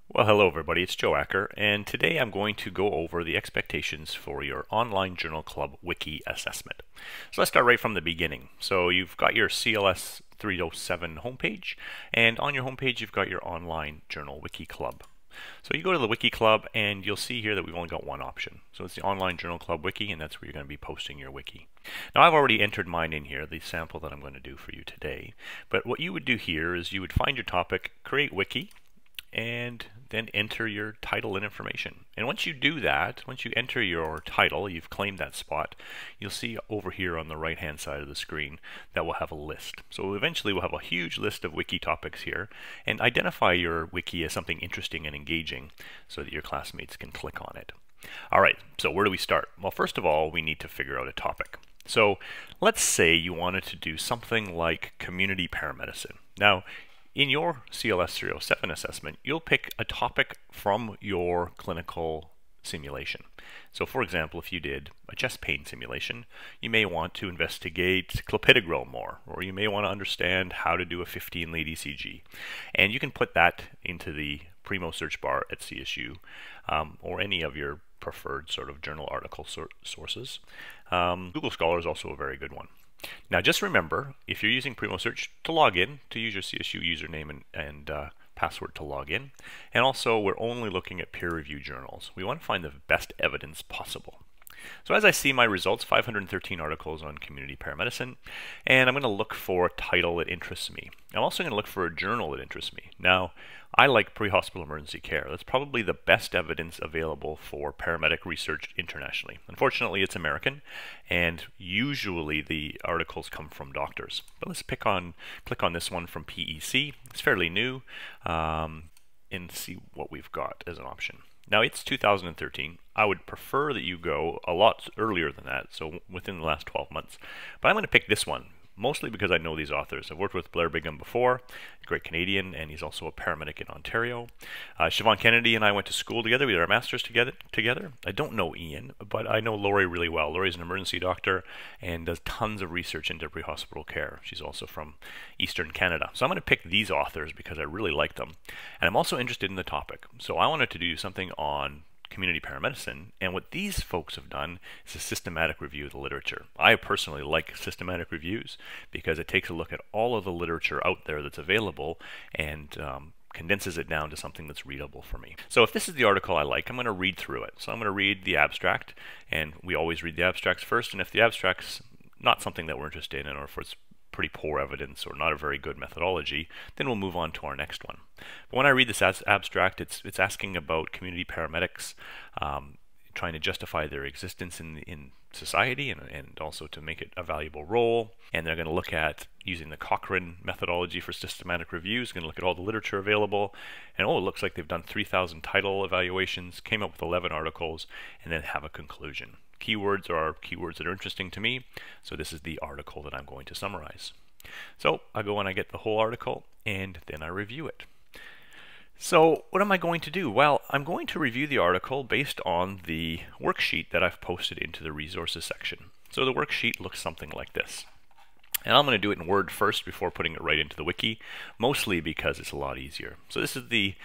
Well, hello everybody, it's Joe Acker, and today I'm going to go over the expectations for your Online Journal Club Wiki assessment. So let's start right from the beginning. So you've got your CLS 307 homepage, and on your homepage you've got your Online Journal Wiki Club. So you go to the Wiki Club and you'll see here that we've only got one option. So it's the Online Journal Club Wiki, and that's where you're going to be posting your wiki. Now I've already entered mine in here, the sample that I'm going to do for you today. But what you would do here is you would find your topic, create wiki, and then enter your title and information. And once you do that, once you enter your title, you've claimed that spot, you'll see over here on the right hand side of the screen that we'll have a list. So eventually we'll have a huge list of wiki topics here, and identify your wiki as something interesting and engaging so that your classmates can click on it. Alright, so where do we start? Well, first of all, we need to figure out a topic. So let's say you wanted to do something like community paramedicine. Now, in your CLS 307 assessment, you'll pick a topic from your clinical simulation. So for example, if you did a chest pain simulation, you may want to investigate clopidogrel more, or you may want to understand how to do a 15-lead ECG. And you can put that into the Primo search bar at CSU, or any of your preferred sort of journal article sources. Google Scholar is also a very good one. Now just remember, if you're using Primo Search, to log in, to use your CSU username and password to log in. And also, we're only looking at peer-reviewed journals. We want to find the best evidence possible. So as I see my results, 513 articles on community paramedicine, and I'm going to look for a title that interests me. I'm also going to look for a journal that interests me. Now, I like pre-hospital emergency care. That's probably the best evidence available for paramedic research internationally. Unfortunately, it's American, and usually the articles come from doctors. But let's click on this one from PEC. It's fairly new, and see what we've got as an option. Now it's 2013. I would prefer that you go a lot earlier than that, so within the last 12 months. But I'm going to pick this one, mostly because I know these authors. I've worked with Blair Bigham before, a great Canadian, and he's also a paramedic in Ontario. Siobhan Kennedy and I went to school together. We did our masters together. I don't know Ian, but I know Lori really well. Lori's an emergency doctor and does tons of research into pre-hospital care. She's also from Eastern Canada. So I'm going to pick these authors because I really like them. And I'm also interested in the topic. So I wanted to do something on community paramedicine, and what these folks have done is a systematic review of the literature. I personally like systematic reviews because it takes a look at all of the literature out there that's available and condenses it down to something that's readable for me. So if this is the article I like, I'm going to read through it. So I'm going to read the abstract, and we always read the abstracts first, and if the abstract's not something that we're interested in, or if it's pretty poor evidence or not a very good methodology, then we'll move on to our next one. But when I read this abstract, it's asking about community paramedics, trying to justify their existence in society and also to make it a valuable role. And they're going to look at using the Cochrane methodology for systematic reviews, going to look at all the literature available, and it looks like they've done 3,000 title evaluations, came up with 11 articles, and then have a conclusion. Keywords are keywords that are interesting to me, so this is the article that I'm going to summarize. So I go and I get the whole article, and then I review it. So what am I going to do? Well, I'm going to review the article based on the worksheet that I've posted into the resources section. So the worksheet looks something like this. And I'm going to do it in Word first before putting it right into the wiki, mostly because it's a lot easier. So this is the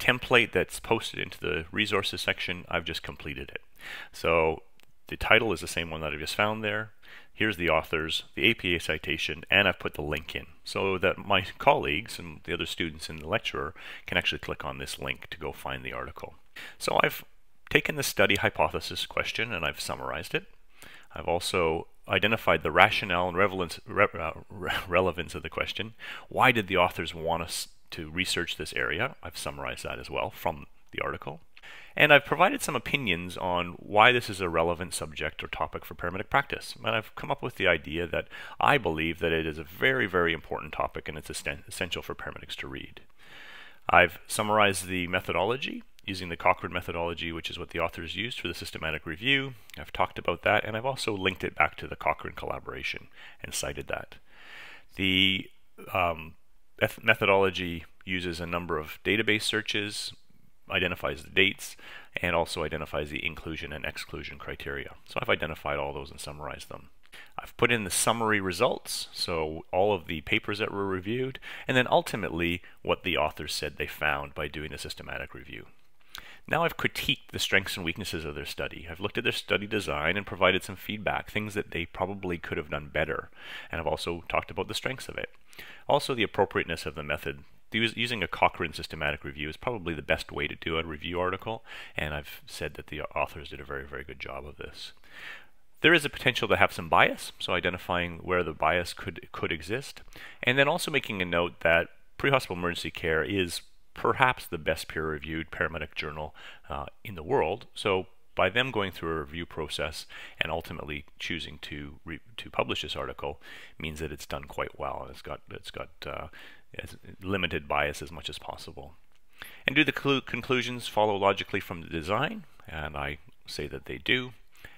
template that's posted into the resources section. I've just completed it. So the title is the same one that I just found there. Here's the authors, the APA citation, and I've put the link in so that my colleagues and the other students and the lecturer can actually click on this link to go find the article. So I've taken the study hypothesis question and I've summarized it. I've also identified the rationale and relevance of the question. Why did the authors want us to research this area? I've summarized that as well from the article. And I've provided some opinions on why this is a relevant subject or topic for paramedic practice. And I've come up with the idea that I believe that it is a very, very important topic and it's essential for paramedics to read. I've summarized the methodology using the Cochrane methodology, which is what the authors used for the systematic review. I've talked about that, and I've also linked it back to the Cochrane collaboration and cited that. The methodology uses a number of database searches, identifies the dates, and also identifies the inclusion and exclusion criteria. So I've identified all those and summarized them. I've put in the summary results, so all of the papers that were reviewed, and then ultimately what the authors said they found by doing a systematic review. Now I've critiqued the strengths and weaknesses of their study. I've looked at their study design and provided some feedback, things that they probably could have done better. And I've also talked about the strengths of it. Also the appropriateness of the method. Using a Cochrane systematic review is probably the best way to do a review article, and I've said that the authors did a very, very good job of this. There is a potential to have some bias, so identifying where the bias could exist, and then also making a note that pre-hospital emergency care is perhaps the best peer-reviewed paramedic journal in the world. So by them going through a review process and ultimately choosing to publish this article means that it's done quite well. It's got limited bias as much as possible. And do the conclusions follow logically from the design? And I say that they do.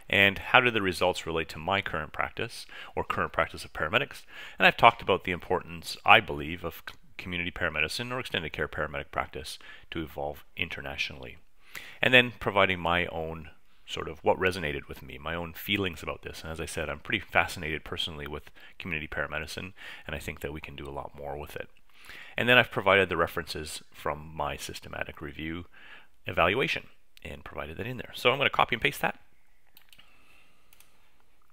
And how do the results relate to my current practice or current practice of paramedics? And I've talked about the importance, I believe, of community paramedicine or extended care paramedic practice to evolve internationally. And then providing my own sort of what resonated with me, my own feelings about this. And as I said, I'm pretty fascinated personally with community paramedicine, and I think that we can do a lot more with it. And then I've provided the references from my systematic review evaluation and provided that in there. So I'm going to copy and paste that.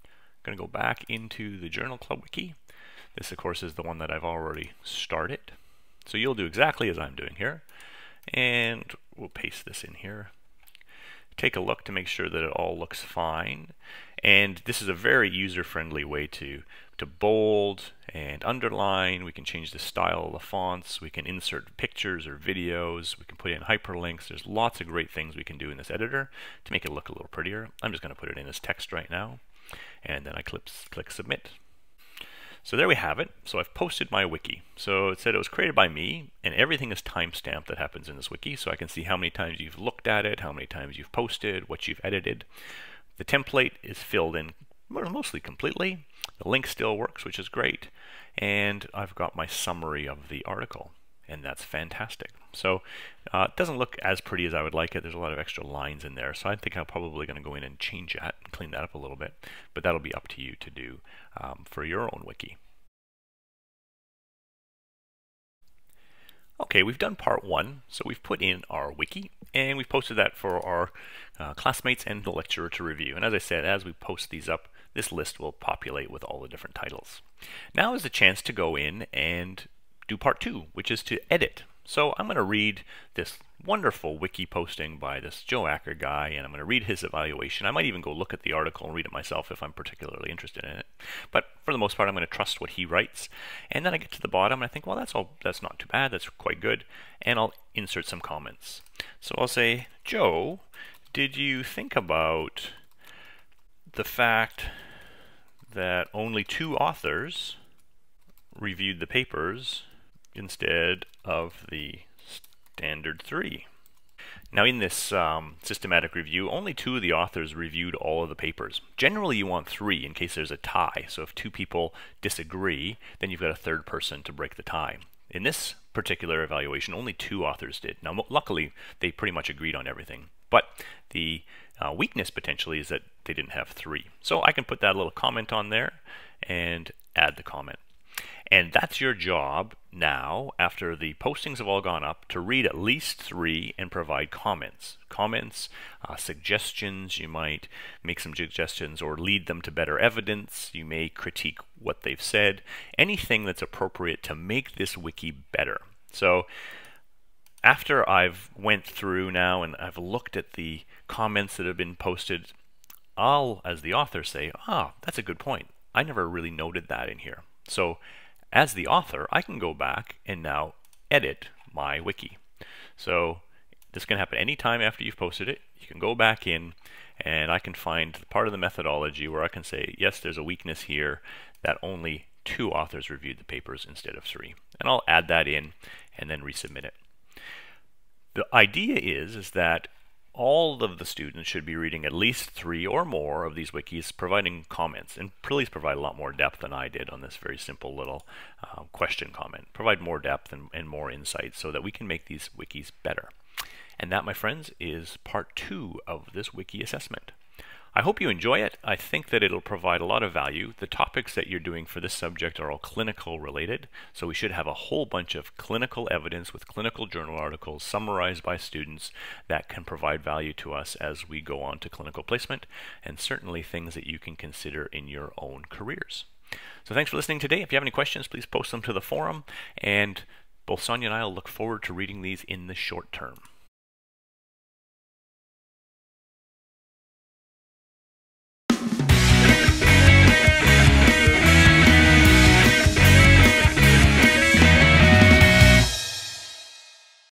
I'm going to go back into the Journal Club Wiki. This, of course, is the one that I've already started. So you'll do exactly as I'm doing here. And we'll paste this in here. Take a look to make sure that it all looks fine. And this is a very user-friendly way to bold and underline. We can change the style of the fonts. We can insert pictures or videos. We can put in hyperlinks. There's lots of great things we can do in this editor to make it look a little prettier. I'm just going to put it in as text right now. And then I click Submit. So there we have it. So I've posted my wiki. So it said it was created by me, and everything is timestamped that happens in this wiki, so I can see how many times you've looked at it, how many times you've posted, what you've edited. The template is filled in mostly completely. The link still works, which is great. And I've got my summary of the article, and that's fantastic. So it doesn't look as pretty as I would like it. There's a lot of extra lines in there, so I think I'm probably going to go in and change that and clean that up a little bit, but that'll be up to you to do for your own wiki. Okay, we've done part one, so we've put in our wiki, and we've posted that for our classmates and the lecturer to review. And as I said, as we post these up, this list will populate with all the different titles. Now is the chance to go in and do part two, which is to edit. So I'm going to read this wonderful wiki posting by this Joe Acker guy, and I'm going to read his evaluation. I might even go look at the article and read it myself if I'm particularly interested in it. But for the most part, I'm going to trust what he writes. And then I get to the bottom, and I think, well, that's not too bad. That's quite good. And I'll insert some comments. So I'll say, Joe, did you think about the fact that only 2 authors reviewed the papers instead of the standard 3? Now in this systematic review, only 2 of the authors reviewed all of the papers. Generally you want 3 in case there's a tie. So if 2 people disagree, then you've got a third person to break the tie. In this particular evaluation, only 2 authors did. Now luckily they pretty much agreed on everything. But the weakness potentially is that they didn't have 3. So I can put that little comment on there and add the comment. And that's your job now, after the postings have all gone up, to read at least 3 and provide comments. Comments, suggestions, you might make some suggestions or lead them to better evidence. You may critique what they've said. Anything that's appropriate to make this wiki better. So after I've went through now and I've looked at the comments that have been posted, I'll, as the author, say, that's a good point. I never really noted that in here. So as the author, I can go back and now edit my wiki. So this can happen anytime after you've posted it. You can go back in and I can find part of the methodology where I can say, yes, there's a weakness here that only 2 authors reviewed the papers instead of 3. And I'll add that in and then resubmit it. The idea is that all of the students should be reading at least 3 or more of these wikis, providing comments, and please provide a lot more depth than I did on this very simple little question comment. Provide more depth and more insight so that we can make these wikis better. And that, my friends, is part 2 of this wiki assessment. I hope you enjoy it. I think that it'll provide a lot of value. The topics that you're doing for this subject are all clinical related, so we should have a whole bunch of clinical evidence with clinical journal articles summarized by students that can provide value to us as we go on to clinical placement, and certainly things that you can consider in your own careers. So thanks for listening today. If you have any questions, please post them to the forum, and both Sonia and I will look forward to reading these in the short term.